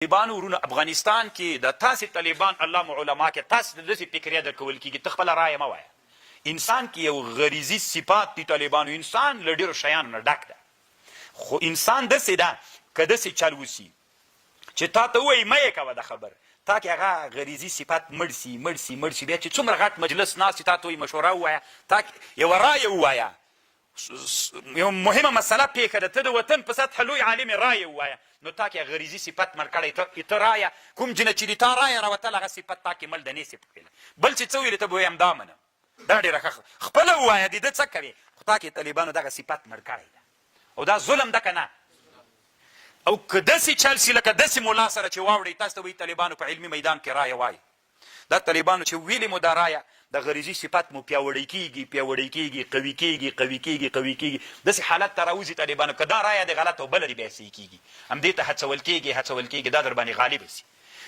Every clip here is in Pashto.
طالبانو ورونه افغانستان کې د تاسې طالبان الله مو علما کې تاسو د داسې فکریه درکول کېږي ته خپله رایه مه وایه. انسان کې یو غریزي صفات دي طالبانو. انسان له ډېرو شیانو نه ډک ده، خو انسان داسې ده که داسې چل وسي چې تا ته ووایي مه یې کوه دا خبر، تا کې هغه غریزي صفات مړ سي بیا چې څومره غټ مجلس ناست چې تا ته وایي مشوره ووایه، تا یوه رایه ووایه، یو مهمه مسله پیښه ده، ته د وطن په سطحه لوی عالم رایه ووایه، نو تا کې غریزي صفت مړ کړی، ته رایه کوم جنه چې د تا رایه راوتل هغه صفت تا کې مړ د نیسې پکېله. بل چې څه ویلې ته به ویم دا منم، دا ډېره ښه خپله ووایه د ده څه کوې، خو تا کې طالبانو دغه صفت مړ کړی ده او دا ظلم ده که نه. او که داسې چل سي لکه داسې ملا سره چې واوړئ تاسو ته وایي طالبانو په علمي میدان کې رایه وایي، دا طالبانو چې ویلې مو دا رایه د غریزي صفت مو پیاوړی کېږي قوي کېږي داسې حالت ته راوځي طالبانو که دا رایه د غلط او بله د بیا صحیح کېږي، همدې ته هڅول کېږي دا در باندې غالبه سي.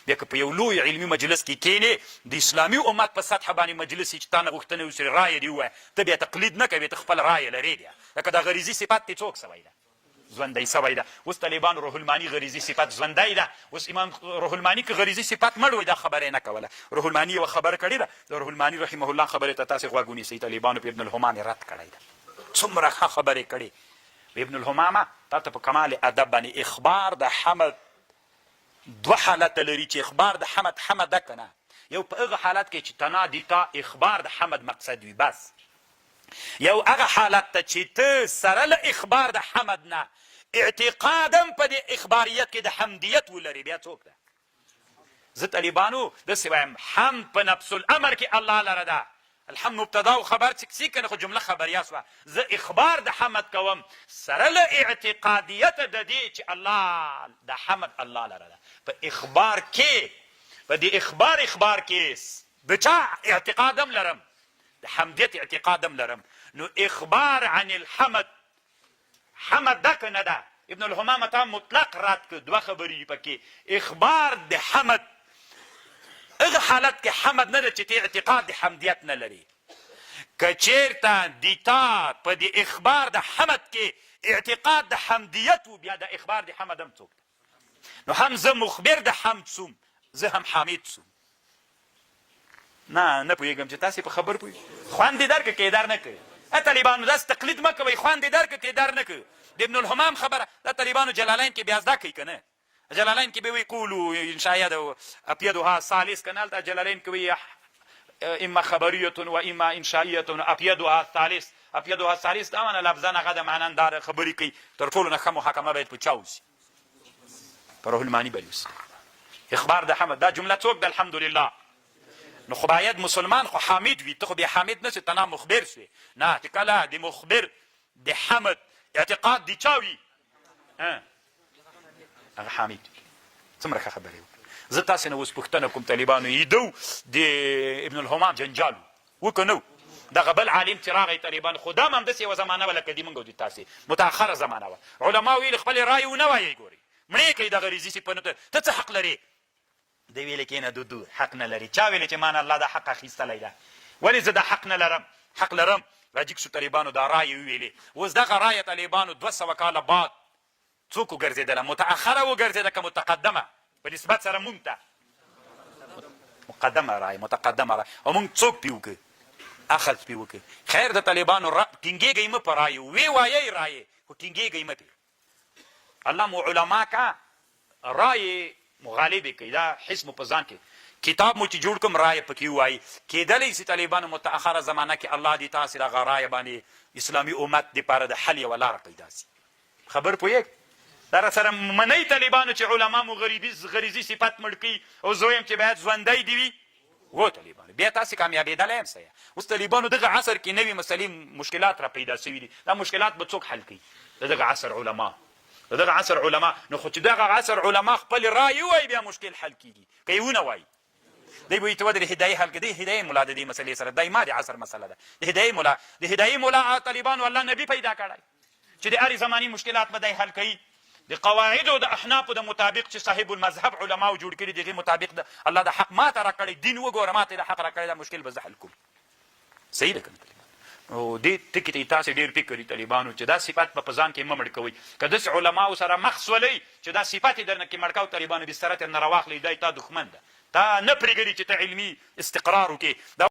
بیا که په یو لوی علمي مجلس کې کښېنې د اسلامي امت په سطحه باندې مجلس چې تا نه غوښتنه وسي رایه دې ووایه، ته بیا تقلید نه کوې، ته خپل رایه لرې بیا لکه دا غریزي صفت دې څوک سوی ده ژوندی سوی ده. اوس طالبانو روح الماني غریزي صفت ژوندی ده، اوس امام روح الماني که غریزي صفت مړ وی دا خبره یې نه کوله. روح الماني یوه خبره کړې ده، د روح الماني رحمه الله خبرې ته تاسې غوږ ونیسئ. طالبانو په ابن الهمام یې رد کړی ده، څومره ښه خبرې کړې. ابن الهمامه تا ته په کمال ادب باندې اخبار د حمد دوه حالته لري چې اخبار د حمد ده که نه، یو په هغه حالت کې چې تنادي تا اخبار د حمد مقصد وي بس، یو هغه حالت ته چې ته سره له اخبار د حمد نه اعتقادم په دې اخباریت کې د حمدیت ولري، بیا څوک ده؟ زه طالبانو داسې وایم حمد په نفس الامر کې الله لره ده، الحمد مبتدا و خبر چې کنه خو جمله خبریه سوه، زه اخبار د حمد کوم سره له اعتقادیت د دې چې الله د حمد الله لره ده. په اخبار کې په دې اخبار کې د چا اعتقادم لرم؟ د حمدیت اعتقادم لرم. نو اخبار عن الحمد حمد ده که نه ده؟ ابن الهمام تا مطلق رد که دوه خبرې پکې. اخبار د حمد هغه حالت کې حمد نه ده چې ته اعتقاد د حمدیت نه لري. که چېرته د تا په د اخبار د حمد کې اعتقاد د حمدیت و بیا د اخبار د حمد هم څوک ده؟ نو هم زه مخبر د حمد سوم، زه هم حامد سوم. نه پوهېږم چې تاسې په خبر پوهېږئ. خوند دې درکړه که یې در نه کړې. طالبانو داسې تقلید مه کوئ، خوند دې درکړه که یې در نه کړه. د ابن الهمام خبره دا طالبانو جلالین کې بیا زده کوي که نه؟ جلالین کې به وایي قولو انشاء اپیدها ثالث که نه هلته جلالین کې وایي اما خبریة و اما انشائیة اپیدها ثالث. اپیدها ثالث دا معنه لفظا هغه د معننداره خبرې کوي. تر ټولو نه ښه محاکمه باید په چا وسي؟ په روح الماني باندې وسي. اخبار د حمد دا جمله څوک ده؟ الحمدلله. نو خو باید مسلمان خو حامد وي، ته خو بیا حامد نه سې، ته نه مخبر سوې. نه چې کله د مخبر د حمد اعتقاد د چا وي هغه حامد وي. څومره ښه خبرې وکړه. زه تاسې نه اوس پوښتنه کوم طالبانو ایدو د ابن الهمام جنجال و که نه؟ دغه بل عالم چې راغی طالبانو خو دا هم همداسې یوه زمانه وه لکه د موږ او د تاسې متأخره زمانه وه. علما ویل خپلې رایې ونه وایئ، ګورئ مړې کوي دغه غریزي صفتونو ته څه حق لرې؟ دی ویلې کې نه دودو حق نه لري. چا ویلې چې ما نه الله دا حق اخیستلی ده؟ ولې زه دا حق نه لرم؟ حق لرم. راجګ شو طالبانو دا رایې وویلې. اوس دغه رایه طالبانو 200 کاله بعد څوک وګرځېدله؟ متأخره وګرځېده که متقدمه؟ په نسبت سره مونږ ته مقدمه رایه متقدمه رایه او مونږ څوک پې وکړو؟ اخذ پې وکړو. خیر د طالبانو ټینګېږئ مه په رایو، وی وایئ رایې خو ټینګېږئ مه پې. الله مو علما که رایې مغالبې کوي، دا حس مو په ځان کې کتاب مو چې جوړ کوم رایه پکې ووایي. کېدلی سي طالبانو متأخره زمانه کې الله دې تاسې د هغه رایه باندې اسلامي امت دپاره د حل یوه لاره پیدا سي. خبر پوهېږ دا راسره منئ طالبانو چې علما مو غریزي صفت مړ کوي او زه وایم چې باید ژوندی دې وي و طالبانو بیا تاسې کامیابېدلی یم څه. اوس طالبانو دغه عصر کې نوي مسلې مشکلات را پیدا سوي دي. دا مشکلات به څوک حل کوي؟ د دغه عصر علما. د دغه عصر علما. نو خو چې دغه عصر علما خپل رایې ووایي بیا مشکل حل کېږي. که یې ونه وایي دی به وایي ته ودرې هدایي حل کړه. دی هدایي ملا د دې مسلې سره دی ما د عصر مسله ده. د هدایي ملا طالبانو الله نبي پیدا کړی چې د هرې زماني مشکلات به دی حل کوي. د قواعدو د احنافو د مطابق چې صاحب المذهب علماو جوړ کړي د هغې مطابق د الله د حق ما ته را کړی دین وګوره ما ته د حق را کړی دا مشکل به زه حل کوم. صحیح ده که نه؟ او دې ټکي ته تاسې ډېر فکر کوي طالبانو چې دا صفات په ځان کې مه مړ کوئ که داسې علماو سره مخ سولئ چې دا صفات یې درنه کې مړ کوو طالبانو بستره ترې نه راواخلئ دا تا دښمن ده تا نه پرېږدي چې ته علمي استقرار وکړې